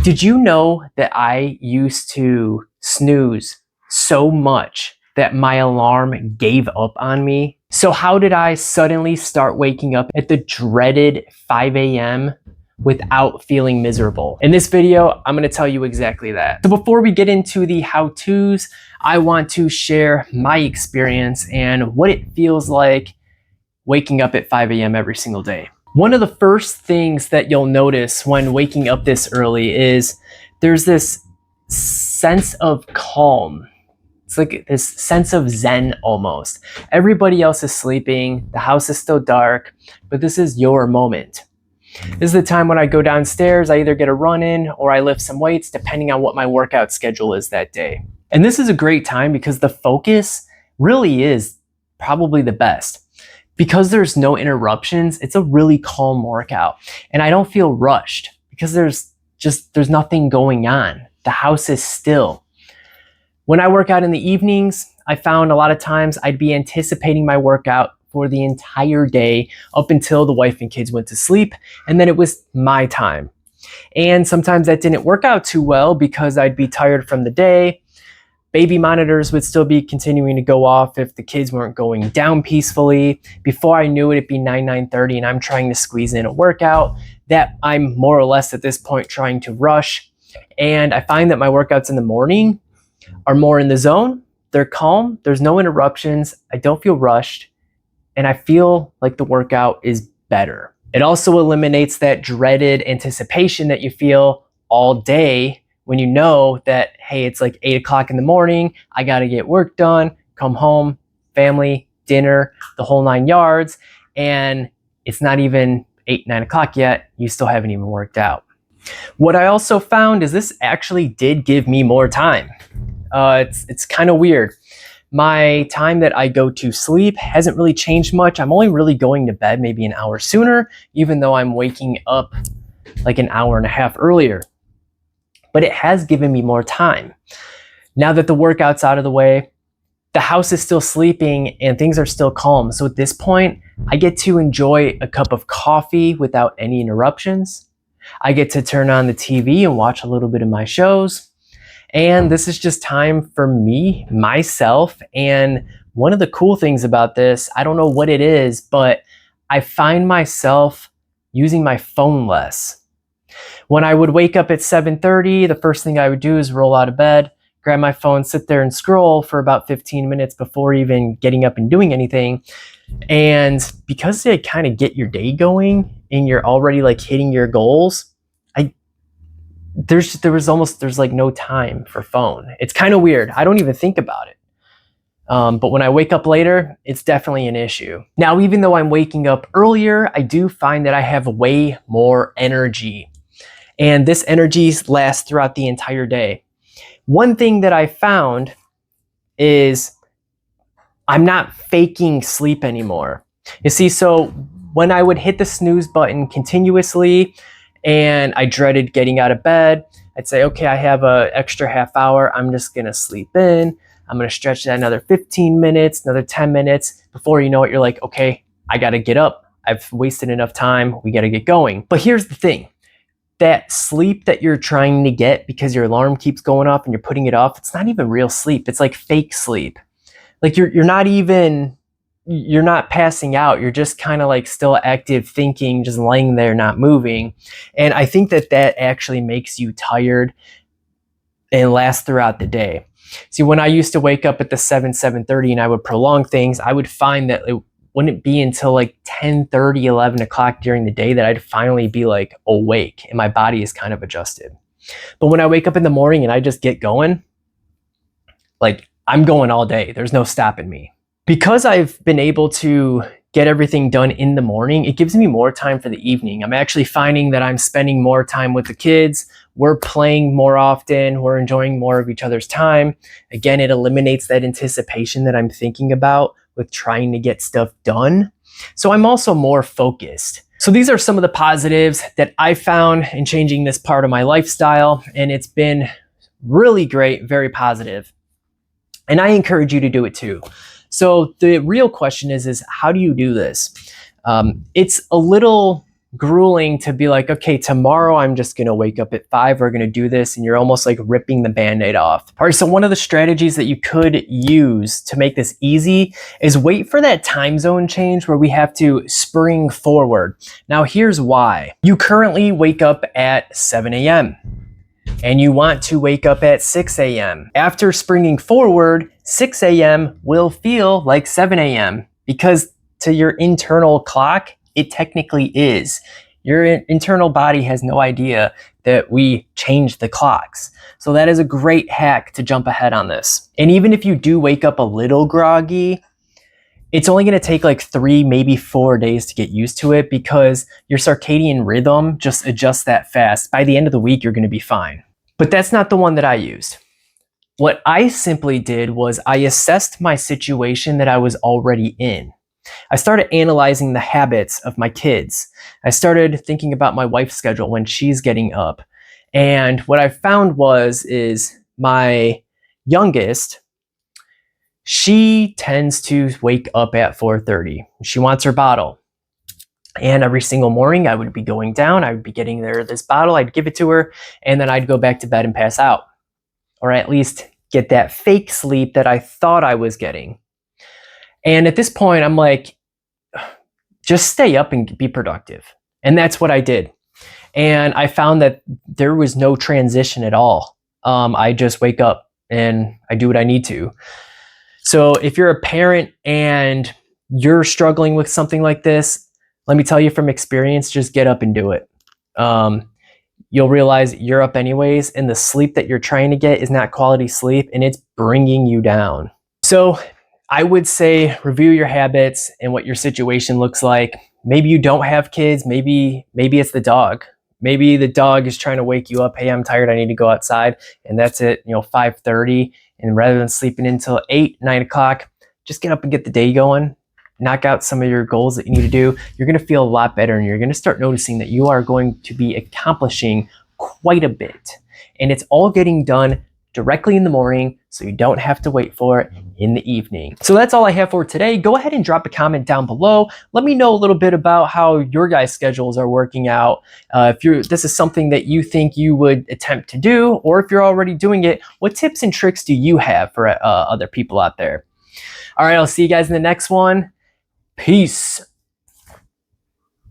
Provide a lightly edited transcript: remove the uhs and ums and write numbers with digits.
Did you know that I used to snooze so much that my alarm gave up on me? So how did I suddenly start waking up at the dreaded 5 a.m. without feeling miserable? In this video, I'm gonna tell you exactly that. So before we get into the how-tos, I want to share my experience and what it feels like waking up at 5 a.m. every single day. One of the first things that you'll notice when waking up this early is there's this sense of calm. It's like this sense of zen almost. Everybody else is sleeping, the house is still dark, but this is your moment. This is the time when I go downstairs, I either get a run in or I lift some weights depending on what my workout schedule is that day. And this is a great time because the focus really is probably the best. Because there's no interruptions, it's a really calm workout. And I don't feel rushed because there's nothing going on. The house is still. When I work out in the evenings, I found a lot of times I'd be anticipating my workout for the entire day up until the wife and kids went to sleep, and then it was my time. And sometimes that didn't work out too well because I'd be tired from the day. Baby monitors would still be continuing to go off if the kids weren't going down peacefully. Before I knew it, it'd be 9:30 and I'm trying to squeeze in a workout that I'm more or less at this point trying to rush. And I find that my workouts in the morning are more in the zone. They're calm. There's no interruptions. I don't feel rushed. And I feel like the workout is better. It also eliminates that dreaded anticipation that you feel all day when you know that, hey, it's like 8 o'clock in the morning, I gotta get work done, come home, family, dinner, the whole 9 yards, and it's not even 8, 9 o'clock yet, you still haven't even worked out. What I also found is this actually did give me more time. It's kind of weird. My time that I go to sleep hasn't really changed much. I'm only really going to bed maybe an hour sooner, even though I'm waking up like an hour and a half earlier. But it has given me more time. Now that the workout's out of the way, the house is still sleeping and things are still calm. So at this point, I get to enjoy a cup of coffee without any interruptions. I get to turn on the TV and watch a little bit of my shows. And this is just time for me, myself. And one of the cool things about this, I don't know what it is, but I find myself using my phone less. When I would wake up at 7:30, the first thing I would do is roll out of bed, grab my phone, sit there and scroll for about 15 minutes before even getting up and doing anything. And because they kind of get your day going and you're already like hitting your goals, there's like no time for phone. It's kind of weird. I don't even think about it. But when I wake up later, it's definitely an issue. Now, even though I'm waking up earlier, I do find that I have way more energy. And this energy lasts throughout the entire day. One thing that I found is I'm not faking sleep anymore. You see, so when I would hit the snooze button continuously and I dreaded getting out of bed, I'd say, okay, I have an extra half hour. I'm just gonna sleep in. I'm gonna stretch that another 15 minutes, another 10 minutes. Before you know it, you're like, okay, I gotta get up. I've wasted enough time. We gotta get going. But here's the thing. That sleep that you're trying to get because your alarm keeps going off and you're putting it off, it's not even real sleep. It's like fake sleep. Like you're not passing out. You're just kind of like still active thinking, just laying there, not moving. And I think that actually makes you tired and lasts throughout the day. See, when I used to wake up at the 7:30 and I would prolong things, I would find that it wouldn't be until like 10:30, 11 o'clock during the day that I'd finally be like awake and my body is kind of adjusted. But when I wake up in the morning and I just get going, like I'm going all day. There's no stopping me. Because I've been able to get everything done in the morning, it gives me more time for the evening. I'm actually finding that I'm spending more time with the kids. We're playing more often. We're enjoying more of each other's time. Again, it eliminates that anticipation that I'm thinking about with trying to get stuff done. So I'm also more focused. So these are some of the positives that I found in changing this part of my lifestyle, and it's been really great, very positive. And I encourage you to do it too. So the real question is how do you do this? It's a little grueling to be like, okay, tomorrow I'm just gonna wake up at 5, we're gonna do this, and you're almost like ripping the band-aid off. All right, so one of the strategies that you could use to make this easy is wait for that time zone change where we have to spring forward. Now here's why. You currently wake up at 7 a.m. and you want to wake up at 6 a.m. After springing forward, 6 a.m. will feel like 7 a.m. because to your internal clock, it technically is. Your internal body has no idea that we changed the clocks. So that is a great hack to jump ahead on this. And even if you do wake up a little groggy, it's only gonna take like 3, maybe 4 days to get used to it because your circadian rhythm just adjusts that fast. By the end of the week, you're gonna be fine. But that's not the one that I used. What I simply did was I assessed my situation that I was already in. I started analyzing the habits of my kids. I started thinking about my wife's schedule when she's getting up. And what I found is my youngest, she tends to wake up at 4:30. She wants her bottle. And every single morning I would be going down, I would be getting this bottle, I'd give it to her, and then I'd go back to bed and pass out. Or at least get that fake sleep that I thought I was getting. And at this point, I'm like, just stay up and be productive. And that's what I did. And I found that there was no transition at all. I just wake up and I do what I need to. So if you're a parent and you're struggling with something like this, let me tell you from experience, just get up and do it. You'll realize you're up anyways, and the sleep that you're trying to get is not quality sleep, and it's bringing you down. So I would say review your habits and what your situation looks like. Maybe you don't have kids. Maybe it's the dog. Maybe the dog is trying to wake you up. Hey, I'm tired. I need to go outside. And that's it, 5:30. And rather than sleeping until 8, 9 o'clock, just get up and get the day going. Knock out some of your goals that you need to do. You're going to feel a lot better, and you're going to start noticing that you are going to be accomplishing quite a bit. And it's all getting done directly in the morning, so you don't have to wait for it in the evening. So that's all I have for today. Go ahead and drop a comment down below. Let me know a little bit about how your guys' schedules are working out. If this is something that you think you would attempt to do, or if you're already doing it, what tips and tricks do you have for other people out there? All right, I'll see you guys in the next one. Peace.